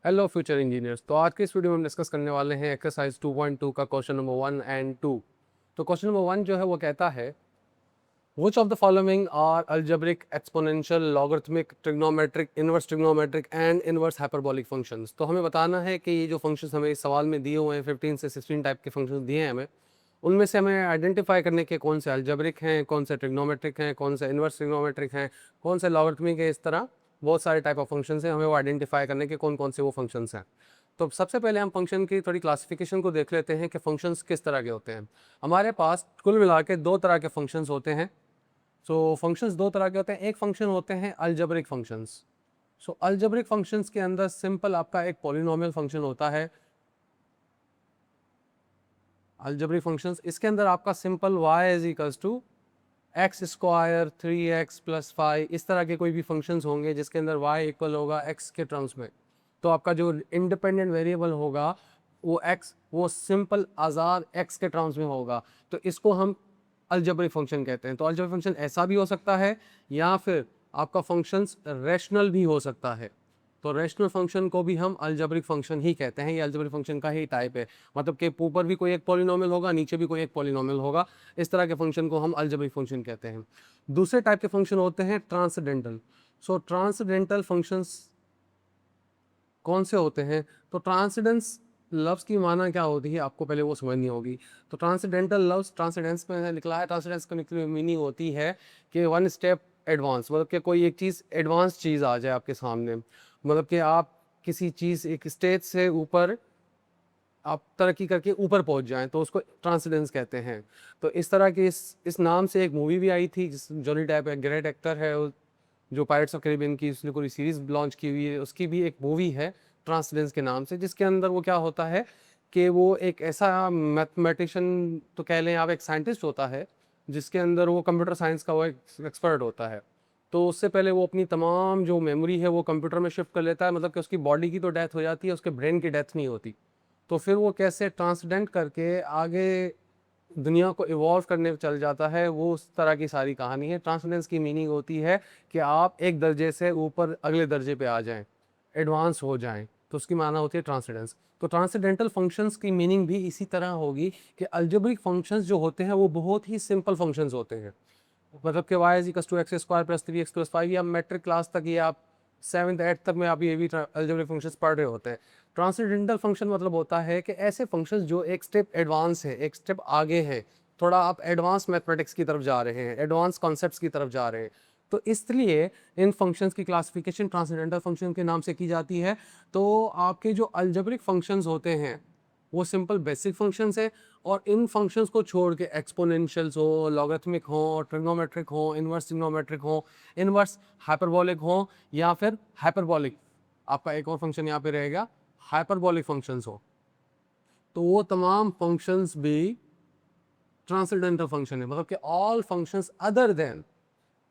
Hello future engineers. तो आज के इस वीडियो में हम डिस्कस करने वाले हैं एक्सरसाइज 2.2 का क्वेश्चन नंबर 1 और 2। तो क्वेश्चन नंबर 1 जो है वो कहता है which of the following are algebraic exponential logarithmic trigonometric inverse trigonometric and inverse hyperbolic functions. तो हमें बताना है कि ये जो फंक्शंस हमें इस सवाल में दिए हुए हैं 15 से 16 टाइप के फंक्शंस दिए हैं हमें, उनमें से हमें आइडेंटिफाई करने के कौन से अलजेब्रिक हैं, कौन से ट्रिग्नोमेट्रिक हैं, कौन से इनवर्स ट्रिग्नोमेट्रिक हैं, कौन से लॉगरिथमिक है। इस तरह बहुत सारे टाइप ऑफ फंक्शंस हैं, हमें वो आइडेंटिफाई करने के कौन कौन से वो फंक्शंस हैं। तो सबसे पहले हम फंक्शन की थोड़ी क्लासिफिकेशन को देख लेते हैं कि फंक्शंस किस तरह के होते हैं। हमारे पास कुल मिला के दो तरह के फंक्शंस होते हैं। सो फंक्शंस दो तरह के होते हैं। एक फंक्शन होते हैं अलजेब्रिक फंक्शंस। सो अलजेब्रिक फंक्शंस के अंदर सिंपल आपका एक पॉलिनोमियल फंक्शन होता है। अलजेब्रिक फंक्शंस इसके अंदर आपका simple y is equals to X square 3x plus 5, इस तरह के कोई भी फंक्शंस होंगे जिसके अंदर y इक्वल होगा x के टर्म्स में। तो आपका जो इंडिपेंडेंट वेरिएबल होगा वो x, वो सिंपल आज़ाद x के टर्म्स में होगा। तो इसको हम अलजेब्रिक फंक्शन कहते हैं। तो अलजेब्रिक फंक्शन ऐसा भी हो सकता है या फिर आपका फंक्शंस रैशनल भी हो सकता है। तो रैशनल फंक्शन को भी हम अलजेब्रिक फंक्शन ही कहते हैं। ये अलजेब्रिक फंक्शन का ही टाइप है, मतलब कि ऊपर भी कोई एक पॉलिनोमियल होगा, नीचे भी कोई एक पॉलिनोमियल होगा। इस तरह के फंक्शन को हम अलजेब्रिक फंक्शन कहते हैं। दूसरे टाइप के फंक्शन होते हैं ट्रांसडेंटल। सो ट्रांसडेंटल फंक्शंस कौन से होते हैं? तो ट्रांसडेंस लफ्ज़ की माना क्या होती है आपको पहले वो समझनी होगी। तो ट्रांसडेंटल लफ्ज़ ट्रांसडेंस में निकला है। ट्रांसडेंस का मीनिंग होती है कि वन स्टेप एडवांस, मतलब कि कोई एक चीज़ एडवांस चीज़ आ जाए आपके सामने, मतलब कि आप किसी चीज़ एक स्टेज से ऊपर आप तरक्की करके ऊपर पहुंच जाएं तो उसको ट्रांसडेंस कहते हैं। तो इस तरह की इस नाम से एक मूवी भी आई थी जिस जॉनी डेप एक ग्रेट एक्टर है जो पायरेट्स ऑफ कैरिबियन की उसने पूरी सीरीज लॉन्च की हुई है, उसकी भी एक मूवी है ट्रांसडेंस के नाम से, जिसके अंदर वो क्या होता है कि वो एक ऐसा मैथमेटिशियन तो कह लें आप, एक साइंटिस्ट होता है जिसके अंदर वो कंप्यूटर साइंस का वो एक एक्सपर्ट होता है। तो उससे पहले वो अपनी तमाम जो मेमोरी है वो कंप्यूटर में शिफ्ट कर लेता है, मतलब कि उसकी बॉडी की तो डेथ हो जाती है, उसके ब्रेन की डेथ नहीं होती। तो फिर वो कैसे ट्रांसडेंट करके आगे दुनिया को इवॉल्व करने चल जाता है, वो उस तरह की सारी कहानी है। ट्रांसडेंस की मीनिंग होती है कि आप एक दर्जे से ऊपर अगले दर्जे पे आ जाएं, एडवांस हो जाएं, तो उसकी माना होती है ट्रांसडेंस। तो ट्रांसडेंटल फंक्शंस की मीनिंग भी इसी तरह होगी कि अलजेब्रिक फंक्शंस जो होते हैं वो बहुत ही सिंपल फंक्शंस होते हैं, मतलब कि Y is equal to X square plus 3x plus 5, या मैट्रिक क्लास तक, ये आप 7th 8th तक में आप ये भी अलजेब्रिक फंक्शंस पढ़ रहे होते हैं। ट्रांसडेंटल फंक्शन मतलब होता है कि ऐसे फंक्शंस जो एक स्टेप एडवांस है, एक स्टेप आगे है, थोड़ा आप एडवांस मैथमेटिक्स की तरफ जा रहे हैं, एडवांस कॉन्सेप्ट्स की तरफ जा रहे हैं। तो इसलिए इन फंक्शंस की क्लासिफिकेशन ट्रांसडेंटल फंक्शन के नाम से की जाती है। तो आपके जो अलजेब्रिक फंक्शंस होते हैं वो सिंपल बेसिक फंक्शंस है, और इन फंक्शंस को छोड़ के एक्सपोनेंशियल्स हो, लॉगरिथमिक हो, ट्रिग्नोमेट्रिक हो, इनवर्स ट्रिग्नोमेट्रिक हो, इनवर्स हाइपरबोलिक हो, या फिर हाइपरबोलिक, आपका एक और फंक्शन यहाँ पे रहेगा हाइपरबोलिक फंक्शंस हो, तो वो तमाम फंक्शंस भी ट्रांसेंडेंटल फंक्शन है। मतलब कि all functions other than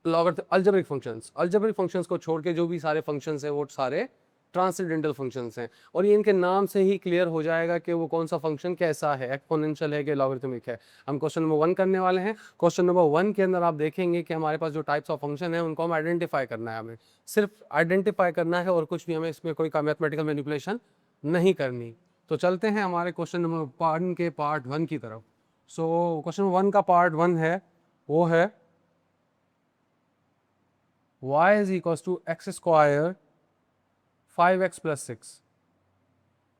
algebraic functions, algebraic functions को छोड़ के जो भी सारे फंक्शंस हैं वो सारे ट्रांसेंडेंटल फंक्शंस हैं। और ये इनके नाम से ही क्लियर हो जाएगा कि वो कौन सा फंक्शन कैसा है, एक्सपोनेंशियल है कि लॉगरिथमिक है। हम क्वेश्चन नंबर 1 करने वाले हैं। क्वेश्चन नंबर 1 के अंदर आप देखेंगे कि हमारे पास जो टाइप्स ऑफ फंक्शन है उनको हम आइडेंटिफाई करना है, हमें सिर्फ आइडेंटिफाई करना है और कुछ भी हमें इसमें कोई मैथमेटिकल मैनिपुलेशन नहीं करनी। तो चलते हैं हमारे क्वेश्चन नंबर 1 के पार्ट 1 की तरफ। सो क्वेश्चन 1 का पार्ट 1 है, वो है y is equals to x square 5x plus 6।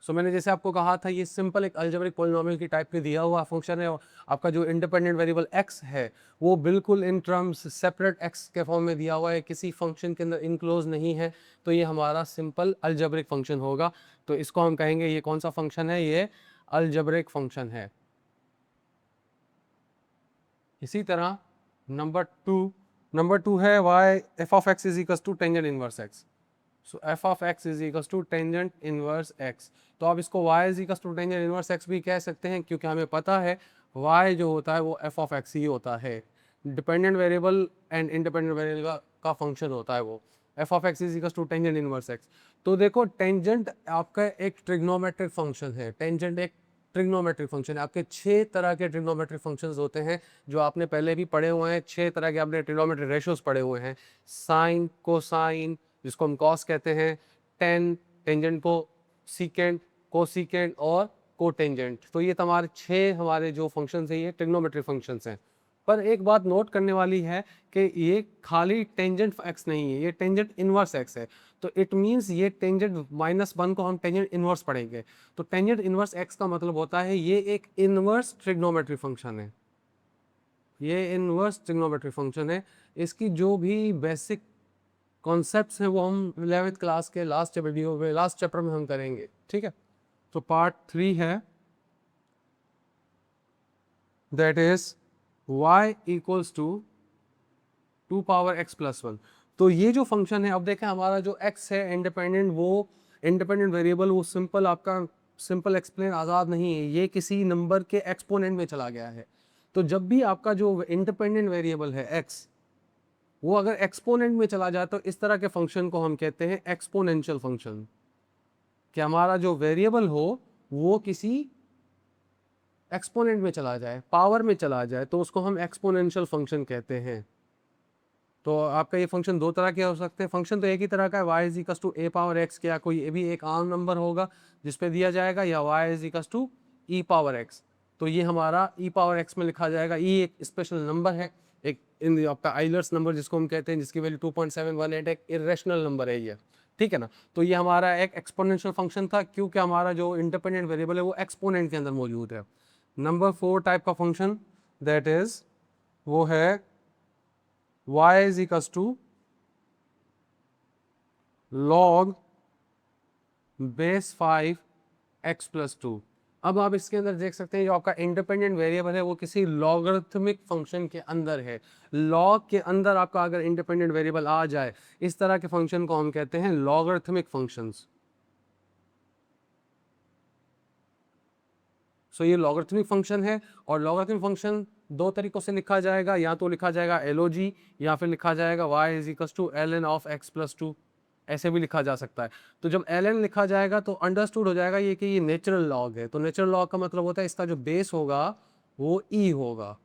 सो मैंने जैसे आपको कहा था ये सिंपल एक अलजेब्रिक पॉलिनोमियल की टाइप में दिया हुआ फंक्शन है। आपका जो इंडिपेंडेंट वेरिएबल x है वो बिल्कुल इन टर्म्स सेपरेट x के फॉर्म में दिया हुआ है, किसी फंक्शन के अंदर इनक्लोज नहीं है। तो ये हमारा सिंपल अलजेब्रिक फंक्शन होगा। तो इसको हम कहेंगे ये कौन सा फंक्शन है, ये अलजेब्रिक फंक्शन है। इसी तरह नंबर टू है y f of x is equal to tangent inverse x। So F of X is equal to tangent inverse X. तो आप इसको y is equal to tangent inverse X भी कह सकते हैं, क्योंकि हमें पता है y जो होता है वो एफ ऑफ एक्स ही होता है। Dependent variable and independent variable का फंक्शन होता है वो। F of X is equal to tangent inverse X. तो देखो टेंजेंट आपका एक ट्रिग्नोमेट्रिक फंक्शन है। टेंजेंट एक ट्रिग्नोमेट्रिक फंक्शन है। आपके 6 तरह के ट्रिग्नोमेट्रिक फंक्शंस होते हैं जो आपने पहले भी पढ़े हुए हैं। 6 तरह के आपने ट्रिग्नोमेट्रिक रेशियोज पढ़े हुए हैं। साइन, कोसाइन जिसको हम कॉस कहते हैं, टेन टेंजेंट को सीकेंट, कोसीकेंट और कोटेंजेंट। तो ये हमारे 6 हमारे जो फंक्शंस हैं ये ट्रिग्नोमेट्री फंक्शंस हैं। पर एक बात नोट करने वाली है कि ये खाली टेंजेंट एक्स नहीं है, ये टेंजेंट इनवर्स एक्स है। तो इट मीन्स ये टेंजेंट -1 को हम टेंजेंट इनवर्स पढ़ेंगे। तो टेंजेंट इनवर्स एक्स का मतलब होता है ये एक इनवर्स ट्रिग्नोमेट्री फंक्शन है, ये इनवर्स ट्रिग्नोमेट्री फंक्शन है। इसकी जो भी बेसिक कॉन्सेप्ट्स हैं वो हम 11th क्लास के लास्ट वीडियो में, लास्ट चैप्टर में हम करेंगे, ठीक है। तो पार्ट 3 है, that is y equals to 2 power x plus 1। तो ये जो फंक्शन है, अब देखें हमारा जो x है इंडिपेंडेंट, वो इंडिपेंडेंट वेरिएबल, वो सिंपल आपका सिंपल एक्सप्लेन आज़ाद नहीं है, ये किसी नंबर के एक्सपोनेंट में चला गया है। तो जब भी आपका जो इंडिपेंडेंट वेरिएबल है x, वो अगर एक्सपोनेंट में चला जाए तो इस तरह के फंक्शन को हम कहते हैं एक्सपोनेंशियल फंक्शन। कि हमारा जो वेरिएबल हो वो किसी एक्सपोनेंट में चला जाए, पावर में चला जाए, तो उसको हम एक्सपोनेंशियल फंक्शन कहते हैं। तो आपका ये फंक्शन दो तरह के हो सकते हैं। फंक्शन तो एक ही तरह का है, y is equal to A power X, क्या कोई ये भी एक आम नंबर होगा जिसपे दिया जाएगा, या y is equal to E power X. तो ये हमारा ई पावर एक्स में लिखा जाएगा। ई एक स्पेशल नंबर है, एक इन आपका आइलर्स नंबर जिसको हम कहते हैं, जिसकी वैल्यू 2.718, एक इरेशनल नंबर है ये, ठीक है ना। तो ये हमारा एक एक्सपोनेंशियल फंक्शन था, क्योंकि हमारा जो इंडिपेंडेंट वेरिएबल है वो एक्सपोनेंट के अंदर मौजूद है। नंबर 4 टाइप का फंक्शन दैट इज वो है y is equal to log base 5 x plus 2। अब आप इसके अंदर देख सकते हैं जो आपका इंडिपेंडेंट वेरिएबल है वो किसी लॉगरिथमिक फंक्शन के अंदर है। लॉग के अंदर आपका अगर इंडिपेंडेंट वेरिएबल आ जाए, इस तरह के फंक्शन को हम कहते हैं लॉगरिथमिक फंक्शंस। सो ये लॉगरिथमिक फंक्शन है, और लॉगरिथमिक फंक्शन दो तरीकों से लिखा जाएगा, या तो लिखा जाएगा LOG, या फिर लिखा जाएगा y is equal to ln of x plus 2, ऐसे भी लिखा जा सकता है। तो जब ln लिखा जाएगा तो अंडरस्टूड हो जाएगा ये कि ये नेचुरल लॉग है। तो नेचुरल लॉग का मतलब होता है इसका जो बेस होगा वो e होगा।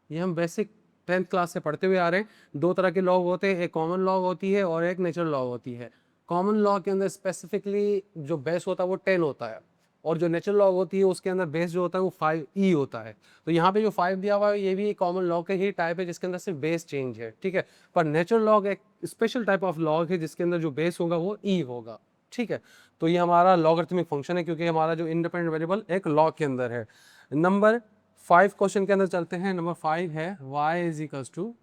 ये हम बेसिक 10th क्लास से पढ़ते हुए आ रहे हैं। दो तरह के लॉग होते हैं, एक कॉमन लॉग होती है और एक नेचुरल लॉग होती है। कॉमन लॉग के अंदर स्पेसिफिकली जो बेस होता है वो 10 होता है, और जो नेचुरल लॉग होती है उसके अंदर बेस जो होता है वो 5e होता है। तो यहाँ पे जो 5 दिया हुआ है ये भी एक कॉमन लॉग का ही टाइप है जिसके अंदर सिर्फ बेस चेंज है, ठीक है। पर नेचुरल लॉग एक स्पेशल टाइप ऑफ लॉग है जिसके अंदर जो बेस होगा वो e होगा, ठीक है। तो ये हमारा लॉगरिथमिक फंक्शन है, क्योंकि हमारा जो इंडिपेंडेंट वेरिएबल एक लॉग के अंदर है। नंबर 5 क्वेश्चन के अंदर चलते हैं। नंबर 5 है y is equal to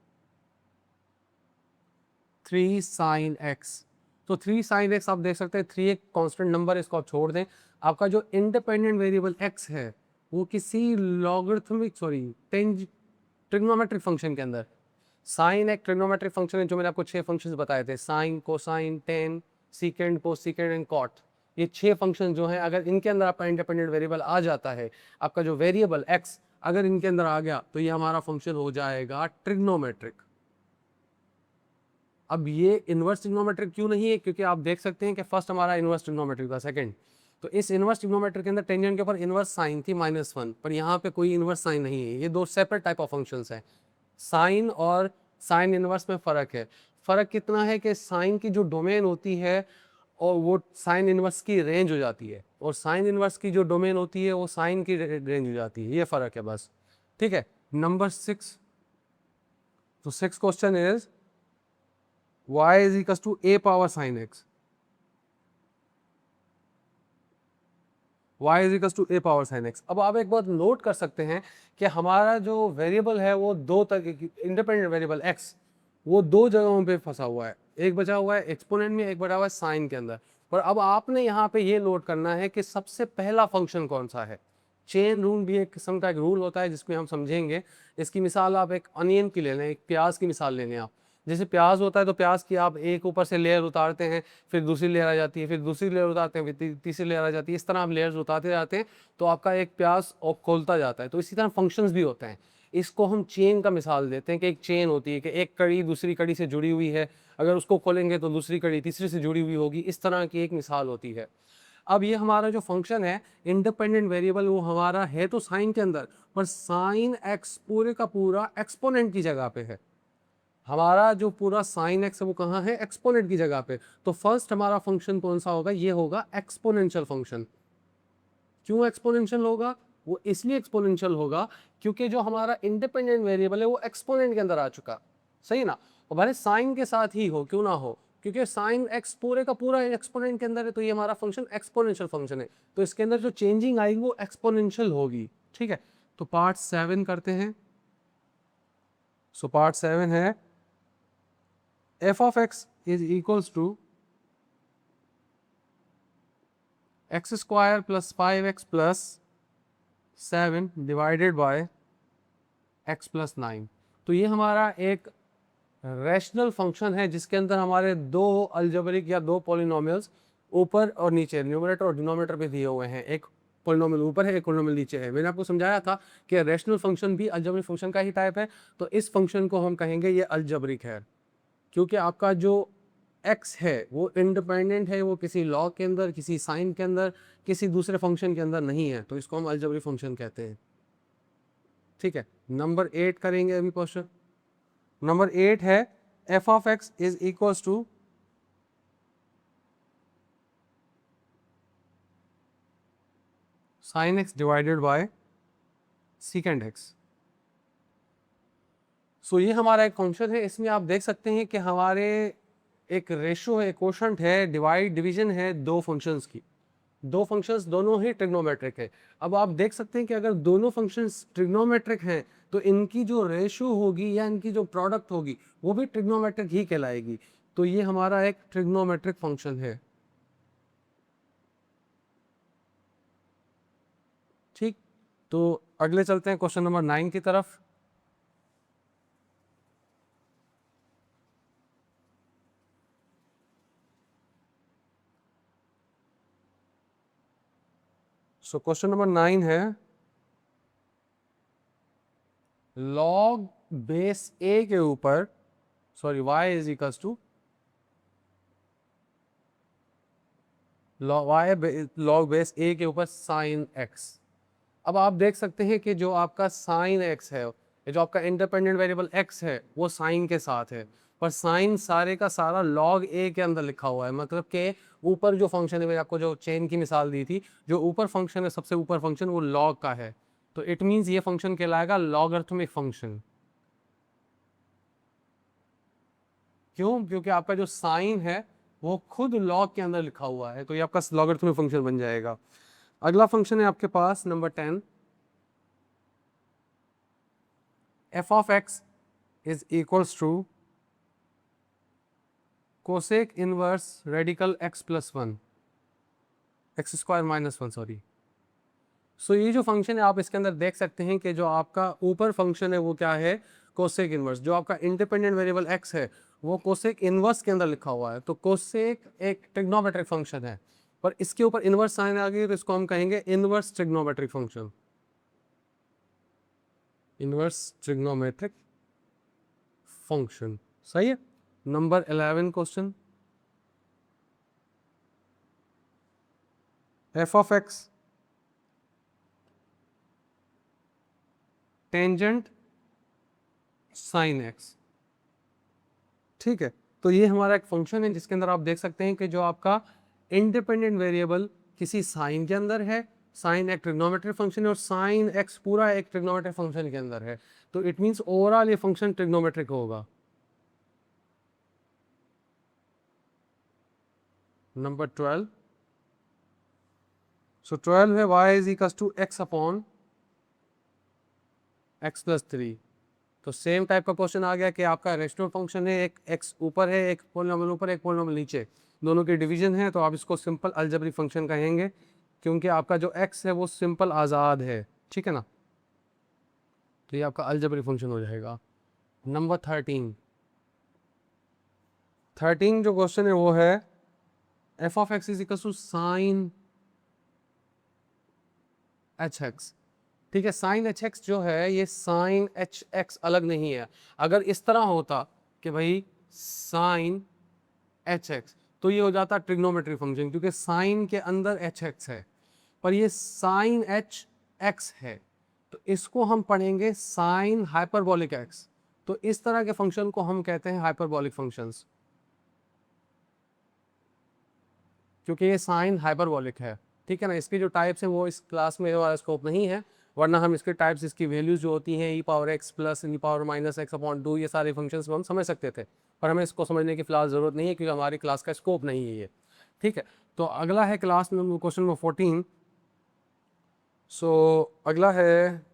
3 sin x। तो 3 sin x आप देख सकते हैं, 3 एक कांस्टेंट नंबर है, इसको आप छोड़ दें। आपका जो इंडिपेंडेंट वेरिएबल x है वो किसी लॉगरिथमिक ट्रिग्नोमेट्रिक फंक्शन के अंदर, साइन एक ट्रिग्नोमेट्रिक फंक्शन है जो मैंने आपको 6 फंक्शंस बताए थे, sine, cosine, tan, secant, cosecant and cot. ये 6 फंक्शन जो हैं, अगर इनके अंदर आपका इंडिपेंडेंट वेरिएबल आ जाता है, आपका जो वेरिएबल x अगर इनके अंदर आ गया, तो ये हमारा फंक्शन हो जाएगा ट्रिग्नोमेट्रिक। अब ये इनवर्स ट्रिग्नोमेट्रिक क्यों नहीं है, क्योंकि आप देख सकते हैं कि फर्स्ट हमारा इनवर्स ट्रिग्नोमेट्रिक था, सेकंड। तो इस इनवर्स ट्रिग्नोमेट्रिक के अंदर टेंजेंट के ऊपर इनवर्स साइन थी -1, पर यहाँ पे कोई इनवर्स साइन नहीं है। ये दो सेपरेट टाइप ऑफ फंक्शंस हैं। साइन और साइन इनवर्स में फ़र्क है। फ़र्क कितना है कि साइन की जो डोमेन होती है और वो साइन इनवर्स की रेंज हो जाती है, और साइन इनवर्स की जो डोमेन होती है वो साइन की रेंज हो जाती है। ये फ़र्क है बस, ठीक है। नंबर 6, तो 6 question is y is equal to a power sine x। y is equal to a power sine x। अब आप एक बात नोट कर सकते हैं कि हमारा जो वेरिएबल है वो दो तरह की, इंडिपेंडेंट वेरिएबल x वो दो जगहों पे फंसा हुआ है। एक बचा हुआ है एक्सपोनेंट में, एक बचा हुआ है साइन के अंदर। पर अब आपने यहाँ पे ये नोट करना है कि सबसे पहला फंक्शन कौन सा है। चेन रूल भी एक किस्म का एक रूल होता है जिसमें हम समझेंगे। इसकी मिसाल आप एक अनियन की ले लें, एक प्याज की मिसाल ले लें आप। जैसे प्याज होता है तो प्याज की आप एक ऊपर से लेयर उतारते हैं, फिर दूसरी लेयर आ जाती है, फिर दूसरी लेयर उतारते हैं, फिर तीसरी लेयर आ जाती है। इस तरह आप लेयर्स उतारते जाते हैं तो आपका एक प्याज और खोलता जाता है। तो इसी तरह फंक्शंस भी होते हैं। इसको हम चेन का मिसाल देते हैं कि एक चेन होती है कि एक कड़ी दूसरी कड़ी से जुड़ी हुई है, अगर उसको खोलेंगे तो दूसरी कड़ी तीसरी से जुड़ी हुई होगी। इस तरह की एक मिसाल होती है। अब ये हमारा जो फंक्शन है इंडिपेंडेंट वेरिएबल, वो हमारा है तो साइन के अंदर, पर साइन एक्स पूरे का पूरा एक्सपोनेंट की जगह पे है। हमारा जो पूरा साइन एक्स है वो कहाँ है, एक्सपोनेंट की जगह पे। तो फर्स्ट हमारा फंक्शन कौन सा होगा, ये होगा एक्सपोनेंशियल फंक्शन। क्यों एक्सपोनेंशियल होगा, वो इसलिए एक्सपोनेंशियल होगा क्योंकि जो हमारा इंडिपेंडेंट वेरिएबल है वो एक्सपोनेंट के अंदर आ चुका, सही ना। और भले साइन के साथ ही हो, क्यों ना हो, क्योंकि साइन एक्स पूरे का पूरा एक्सपोनेंट के अंदर है, तो ये हमारा फंक्शन एक्सपोनेंशियल फंक्शन है, तो इसके अंदर जो चेंजिंग आएगी वो एक्सपोनेंशियल होगी, ठीक है। तो पार्ट 7 करते हैं। सो पार्ट 7 है f of x is equals to x square plus 5x plus 7 divided by x plus 9। तो ये हमारा एक रैशनल फंक्शन है जिसके अंदर हमारे दो अलजेब्रिक या दो पॉलिनोमियल्स ऊपर और नीचे, न्यूमरेटर और डिनोमिनेटर पे दिए हुए हैं। एक पॉलिनोमियल ऊपर है, एक पॉलिनोमियल नीचे है। मैंने आपको समझाया था कि रैशनल फंक्शन भी अलजेब्रिक फंक्शन का ही टाइप है, तो इस फंक्शन को हम कहेंगे ये अलजेब्रिक है, क्योंकि आपका जो x है वो इंडिपेंडेंट है, वो किसी लॉग के अंदर, किसी साइन के अंदर, किसी दूसरे फंक्शन के अंदर नहीं है, तो इसको हम अलजेब्रिक फंक्शन कहते हैं, ठीक है। नंबर 8 करेंगे अभी क्वेश्चन। नंबर 8 है f of x is equals to sine X divided by secant X. So ये हमारा एक फंक्शन है, इसमें आप देख सकते हैं कि हमारे एक रेशो है, कोशंट है, डिवाइड डिवीजन है दो फंक्शंस की। दो फंक्शंस दोनों ही ट्रिग्नोमेट्रिक है। अब आप देख सकते हैं कि अगर दोनों फंक्शंस ट्रिग्नोमेट्रिक हैं तो इनकी जो रेशो होगी या इनकी जो प्रोडक्ट होगी वो भी ट्रिग्नोमेट्रिक ही कहलाएगी। तो ये हमारा एक ट्रिग्नोमेट्रिक फंक्शन है, ठीक। तो अगले चलते हैं क्वेश्चन नंबर 9 की तरफ। सो क्वेश्चन नंबर 9 है लॉग बेस ए के ऊपर, sorry y is equals to log base A के ऊपर साइन एक्स। अब आप देख सकते हैं कि जो आपका साइन एक्स है, ये जो आपका इंडिपेंडेंट वेरिएबल एक्स है वो साइन के साथ है, पर साइन सारे का सारा लॉग ए के अंदर लिखा हुआ है। मतलब कि ऊपर जो फंक्शन है, मैंने आपको जो चेन की मिसाल दी थी, जो ऊपर फंक्शन है, सबसे ऊपर फंक्शन वो लॉग का है, तो इट मीन्स ये फंक्शन कहलाएगा लॉगरिथमिक फंक्शन। क्यों, क्योंकि आपका जो साइन है वो खुद लॉग के अंदर लिखा हुआ है, तो ये आपका लॉगरिथमिक फंक्शन बन जाएगा। अगला फंक्शन है आपके पास number 10, f of x is equals to cosec inverse radical x plus 1 x square minus 1, sorry. So ये जो फंक्शन है आप इसके अंदर देख सकते हैं कि जो आपका ऊपर फंक्शन है वो क्या है, कोसेक इनवर्स। जो आपका इंडिपेंडेंट वेरिएबल x है वो कोसेक इनवर्स के अंदर लिखा हुआ है, तो कोसेक एक ट्रिग्नोमेट्रिक फंक्शन है, पर इसके ऊपर इनवर्स साइन आ गई तो इसको हम कहेंगे inverse trigonometric function, inverse trigonometric function, सही है। Number 11 question, f of x tangent sine x, ठीक है। तो ये हमारा एक फंक्शन है जिसके अंदर आप देख सकते हैं कि जो आपका इंडिपेंडेंट वेरिएबल किसी साइन के अंदर है, साइन एक ट्रिग्नोमेट्रिक फंक्शन है और साइन एक्स पूरा एक ट्रिग्नोमेट्रिक फंक्शन के अंदर है, तो इट मींस ओवरऑल ये फंक्शन ट्रिग्नोमेट्रिक होगा। नंबर 12, सो 12 है y is equal to x upon x plus 3। तो सेम टाइप का क्वेश्चन आ गया कि आपका रेशनल फंक्शन है, एक x ऊपर है, एक पॉलिनोमियल ऊपर, एक पॉलिनोमियल नीचे, दोनों की डिवीजन है, तो आप इसको सिंपल अलजेब्रिक फंक्शन कहेंगे क्योंकि आपका जो x है वो सिंपल आज़ाद है, ठीक है ना। तो ये आपका अलजेब्रिक फंक्शन हो जाएगा। नंबर 13, 13 जो क्वेश्चन है वो है f of x is equal to sine H X, ठीक है। साइन एच एक्स जो है ये साइन एच एक्स अलग नहीं है। अगर इस तरह होता कि भाई साइन एच एक्स, तो ये हो जाता ट्रिग्नोमेट्रिक फंक्शन, क्योंकि साइन के अंदर एच एक्स है, पर ये साइन एच एक्स है, तो इसको हम पढ़ेंगे साइन हाइपरबोलिक एक्स। तो इस तरह के फंक्शन को हम कहते हैं हाइपरबॉलिक फंक्शंस, क्योंकि ये साइन हाइपरबॉलिक है, ठीक है ना। इसके जो टाइप्स हैं वो इस क्लास में वाला स्कोप नहीं है, वरना हम इसके टाइप्स, इसकी वैल्यूज जो होती हैं e⁻x प्लस e⁻−x/2 ये सारे फंक्शंस हम समझ सकते थे, पर हमें इसको समझने की फिलहाल ज़रूरत नहीं है क्योंकि हमारी क्लास का स्कोप नहीं है ये, ठीक है। तो अगला है class number question number 14। So अगला है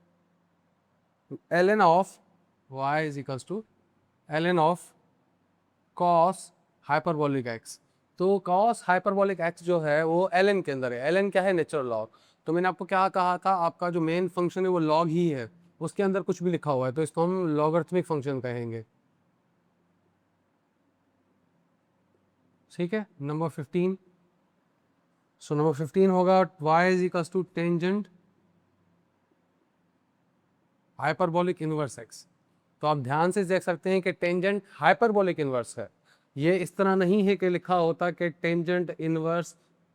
ln of y is equals to ln of cos hyperbolic x। तो कॉस हाइपरबोलिक x जो है वो ln के अंदर है। ln क्या है? Natural log. तो मैंने आपको क्या कहा था, आपका जो मेन फंक्शन है वो लॉग ही है, उसके अंदर कुछ भी लिखा हुआ है तो इसको हम लॉगरिथमिक फंक्शन कहेंगे, ठीक है। नंबर 15। सो नंबर 15 होगा y is equals to tangent hyperbolic inverse x। तो आप ध्यान से देख सकते हैं कि टेंजेंट हाइपरबोलिक इनवर्स है। ये इस तरह नहीं है कि लिखा होता कि टेंजेंट इनवर्स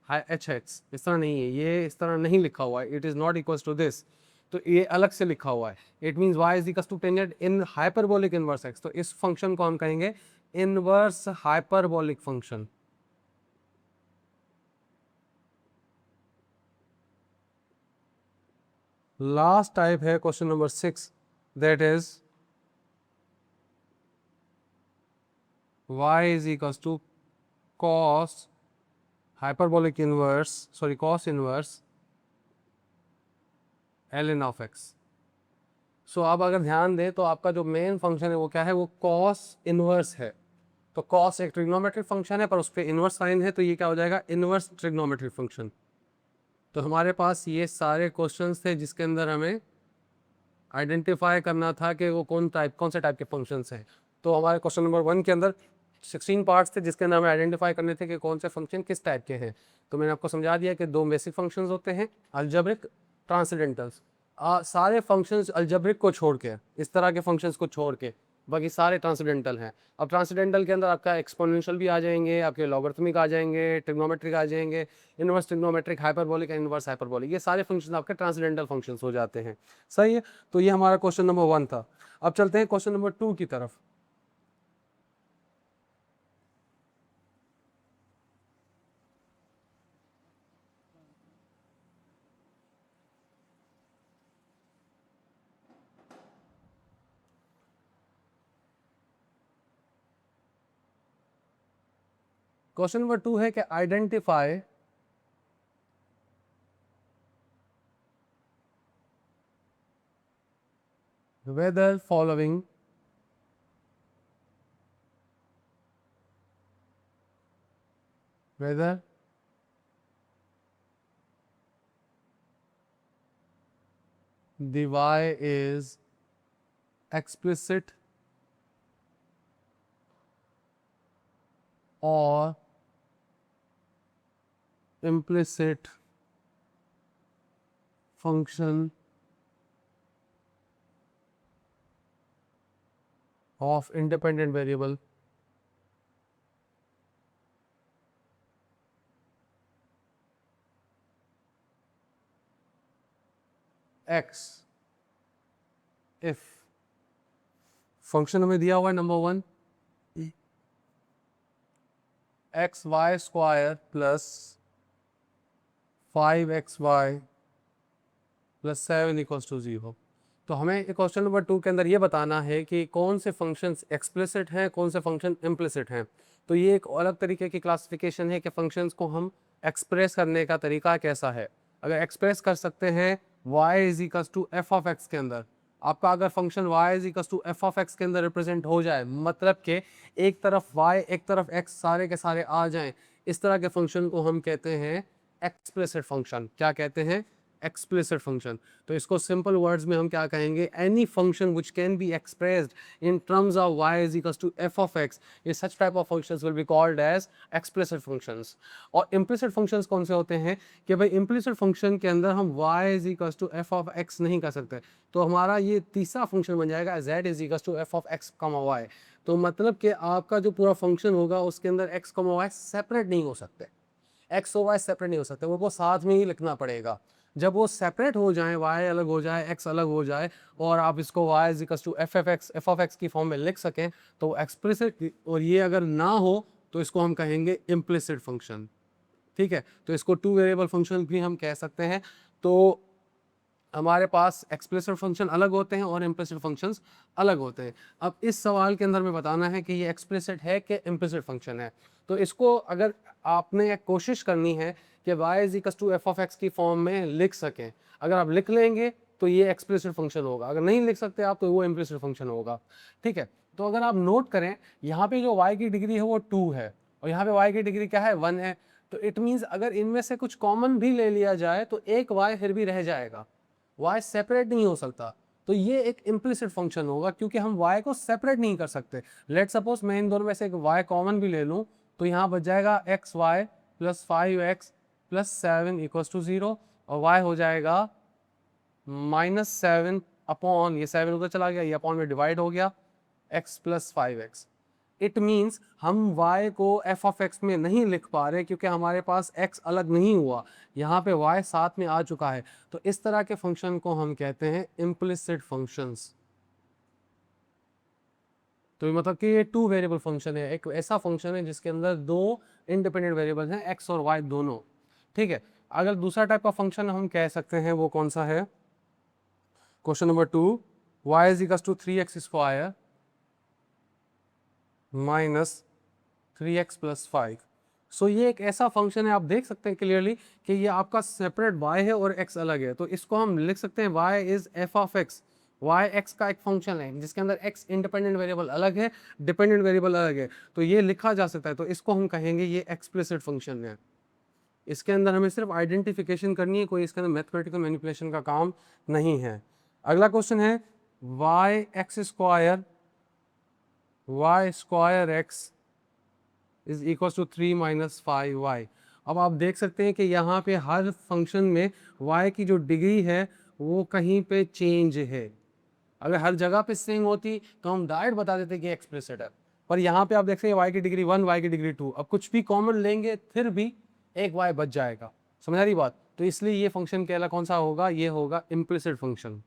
एच एक्स, इस तरह नहीं है, ये इस तरह नहीं लिखा हुआ है, it is not equals to this, तो ये अलग से लिखा हुआ है। It means y is equals to tangent in hyperbolic inverse x। तो इस फंक्शन को हम कहेंगे inverse hyperbolic function. Last type है question number 6, that is y is equals to cos hyperbolic inverse, sorry, cos inverse ln of x। सो अब अगर ध्यान दें तो आपका जो मेन फंक्शन है वो क्या है? वो cos इनवर्स है। तो cos एक ट्रिग्नोमेट्रिक फंक्शन है पर उस पर इनवर्स साइन है, तो ये क्या हो जाएगा? Inverse trigonometric function. तो हमारे पास ये सारे क्वेश्चंस थे जिसके अंदर हमें आइडेंटिफाई करना था कि वो कौन से टाइप के फंक्शंस हैं। तो हमारे क्वेश्चन नंबर 1 के अंदर 16 पार्ट्स थे जिसके अंदर हमें आइडेंटिफाई करने थे कि कौन से फंक्शन किस टाइप के हैं। तो मैंने आपको समझा दिया कि दो बेसिक फंक्शंस होते हैं, अलजेब्रिक, ट्रांसेंडेंटल्स। सारे फंक्शंस अलजेब्रिक को छोड़ के, इस तरह के फंक्शंस को छोड़ के बाकी सारे ट्रांसेंडेंटल हैं। अब ट्रांसेंडेंटल के अंदर आपका एक्सपोनेंशियल भी आ जाएंगे, आपके लॉगरिथमिक आ जाएंगे, ट्रिग्नोमेट्रिक आ जाएंगे, inverse trigonometric, hyperbolic, inverse hyperbolic, ये सारे फंक्शंस आपके ट्रांसेंडेंटल फंक्शंस हो जाते हैं। सही है। तो ये हमारा क्वेश्चन नंबर 1 था। अब चलते हैं क्वेश्चन नंबर 2 की तरफ। क्वेश्चन नंबर 2 है कि identify whether following whether the y is explicit or implicit function of independent variable x if function हमें दिया हुआ है number 1 X Y square plus 5xy plus 7 equals to 0। तो हमें क्वेश्चन नंबर 2 के अंदर ये बताना है कि कौन से फंक्शंस एक्सप्लिसिट हैं, कौन से फंक्शन इम्प्लिसिट हैं। तो ये एक अलग तरीके की क्लासिफिकेशन है कि फंक्शंस को हम एक्सप्रेस करने का तरीका कैसा है। अगर एक्सप्रेस कर सकते हैं y is equals to F of x के अंदर, आपका अगर function y is equals to F of x के अंदर रिप्रेजेंट हो जाए, मतलब कि एक तरफ y एक तरफ x सारे के सारे आ जाएं, इस तरह के फंक्शन को हम कहते हैं एक्सप्लिसिट फंक्शन। क्या कहते हैं? Explicit function. तो इसको सिंपल वर्ड्स में हम क्या कहेंगे? Any function which can be expressed in terms of y is equals to F of X, ये such type of functions will be called as explicit functions. और इम्प्लिसिट फंक्शंस कौन से होते हैं? कि भाई इम्प्लिसिट फंक्शन के अंदर हम y is equals to F of X नहीं कर सकते, तो हमारा ये तीसरा फंक्शन बन जाएगा z is equals to F of X comma y। तो मतलब कि आपका जो पूरा फंक्शन होगा उसके अंदर x कॉमा y सेपरेट नहीं हो सकते, एक्स और वाई सेपरेट नहीं हो सकते, वो साथ में ही लिखना पड़ेगा। जब वो सेपरेट हो जाए, y अलग हो जाए, x अलग हो जाए, और आप इसको y is equal to f of x की फॉर्म में लिख सकें, तो एक्सप्लिसिट, और ये अगर ना हो तो इसको हम कहेंगे इम्प्लिसिट फंक्शन। ठीक है, तो इसको टू वेरिएबल फंक्शन भी हम कह सकते हैं। तो हमारे पास एक्सप्लिसिट फंक्शन अलग होते हैं और इम्प्लिसिट फंक्शंस अलग होते हैं। अब इस सवाल के अंदर में बताना है कि ये एक्सप्लिसिट है कि इम्प्लिसिट फंक्शन है। तो इसको अगर आपने कोशिश करनी है कि y is equal to F of X की फॉर्म में लिख सकें, अगर आप लिख लेंगे तो ये एक्सप्लिसिट फंक्शन होगा, अगर नहीं लिख सकते आप तो वो इम्प्लिसिट फंक्शन होगा। ठीक है, तो अगर आप नोट करें, यहाँ पे जो y की डिग्री है वो 2 है और यहाँ पे y की डिग्री क्या है, 1 है। तो इट मीन्स अगर इनमें से कुछ कॉमन भी ले लिया जाए तो एक y फिर भी रह जाएगा, y सेपरेट नहीं हो सकता। तो ये एक इम्प्लिसिट फंक्शन होगा क्योंकि हम y को सेपरेट नहीं कर सकते। लेट सपोज मैं इन दोनों में से एक y कॉमन भी ले लूं तो यहाँ बच जाएगा x y plus 5x plus 7 equal to 0 और y हो जाएगा -7 अपॉन, ये 7 उधर चला गया, ये अपॉन में डिवाइड हो गया, x plus 5x। It means हम y को f ऑफ x में नहीं लिख पा रहे क्योंकि हमारे पास x अलग नहीं हुआ, यहाँ पे y साथ में आ चुका है। तो इस तरह के फंक्शन को हम कहते हैं इम्प्लिसिट फंक्शंस। तो मतलब कि ये टू वेरिएबल फंक्शन है, एक ऐसा फंक्शन है जिसके अंदर दो इंडिपेंडेंट वेरिएबल्स हैं, x और y दोनों। ठीक है, अगर दूसरा टाइप का फंक्शन हम कह सकते हैं वो कौन सा है, question number 2, y is equal to 3x square minus 3x plus 5। So ये एक ऐसा फंक्शन है, आप देख सकते हैं क्लियरली कि ये आपका सेपरेट y है और x अलग है। तो इसको हम लिख सकते हैं y is f of x, y x का एक फंक्शन है जिसके अंदर x इंडिपेंडेंट वेरिएबल अलग है, डिपेंडेंट वेरिएबल अलग है, तो ये लिखा जा सकता है। तो इसको हम कहेंगे ये एक्सप्लिसिट फंक्शन है। इसके अंदर हमें सिर्फ आइडेंटिफिकेशन करनी है, कोई इसके अंदर मैथमेटिकल मैनिपुलेशन का काम नहीं है। अगला क्वेश्चन है y square x is equal to 3 minus 5y। अब आप देख सकते हैं कि यहाँ पे हर फंक्शन में y की जो डिग्री है वो कहीं पे चेंज है। अगर हर जगह पे सेम होती तो हम डायरेक्ट बता देते कि एक्सप्लिसिट है, पर यहाँ पे आप देख सकते हैं y की डिग्री 1, y की डिग्री 2, अब कुछ भी कॉमन लेंगे फिर भी एक y बच जाएगा। समझ आ रही बात? तो इसलिए ये फंक्शन कहला कौन सा होगा, ये होगा इम्प्लिसिट फंक्शन।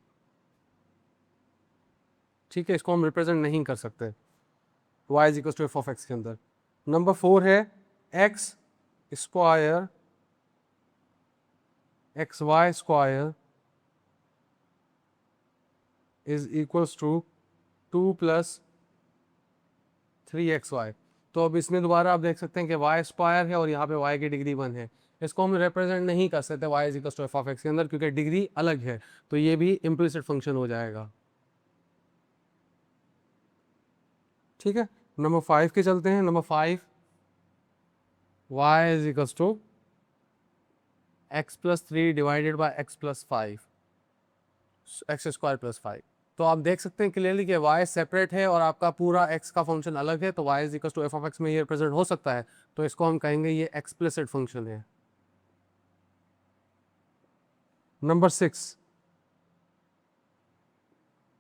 ठीक है, इसको हम रिप्रेजेंट नहीं कर सकते y is equal to F of x के अंदर। नंबर 4 है x square x Y square is equals to 2 plus 3xy। तो अब इसमें दोबारा आप देख सकते हैं कि y स्क्वायर है और यहाँ पे y की डिग्री 1 है, इसको हम रिप्रेजेंट नहीं कर सकते y is equals to F of x के अंदर क्योंकि डिग्री अलग है, तो ये भी इम्प्लिसिट फंक्शन हो जाएगा। ठीक है, नंबर 5 के चलते हैं। Number 5, y is equals to x plus 3 divided by x plus 5, x square plus 5। तो आप देख सकते हैं क्लियरली कि y सेपरेट है और आपका पूरा x का फंक्शन अलग है, तो y is equal to F of x में ये रिप्रेजेंट हो सकता है, तो इसको हम कहेंगे ये एक्सप्लिसिट फंक्शन है। Number 6,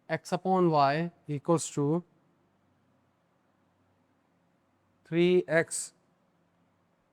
x upon y equals to 3x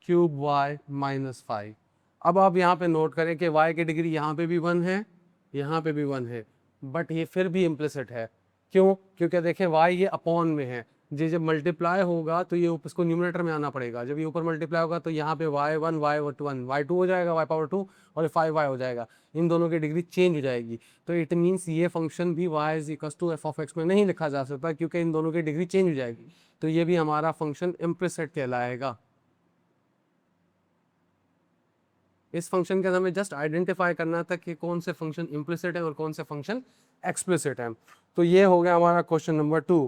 cube y minus 5। अब आप यहाँ पे नोट करें कि y की डिग्री यहाँ पे भी 1 है, यहाँ पे भी 1 है, बट ये फिर भी इम्प्लिसिट है। क्यों? क्योंकि देखें y ये अपॉन में है, जी जब मल्टीप्लाई होगा तो ये इसको न्यूमरेटर में आना पड़ेगा, जब ये ऊपर मल्टीप्लाई होगा तो यहाँ पे y1 y1 y2 हो जाएगा, y पावर 2 और 5y हो जाएगा, इन दोनों की डिग्री चेंज हो जाएगी। तो इट मीन्स ये फंक्शन भी y is equal to F of x में नहीं लिखा जा सकता क्योंकि इन दोनों की डिग्री चेंज हो जाएगी, तो ये भी हमारा फंक्शन इम्प्लिसिट कहलाएगा। इस फंक्शन के अंदर हमें जस्ट आइडेंटिफाई करना था कि कौन से फंक्शन इम्प्लिसिट है और कौन से फंक्शन एक्सप्लिसिट है। तो ये हो गया हमारा क्वेश्चन नंबर 2।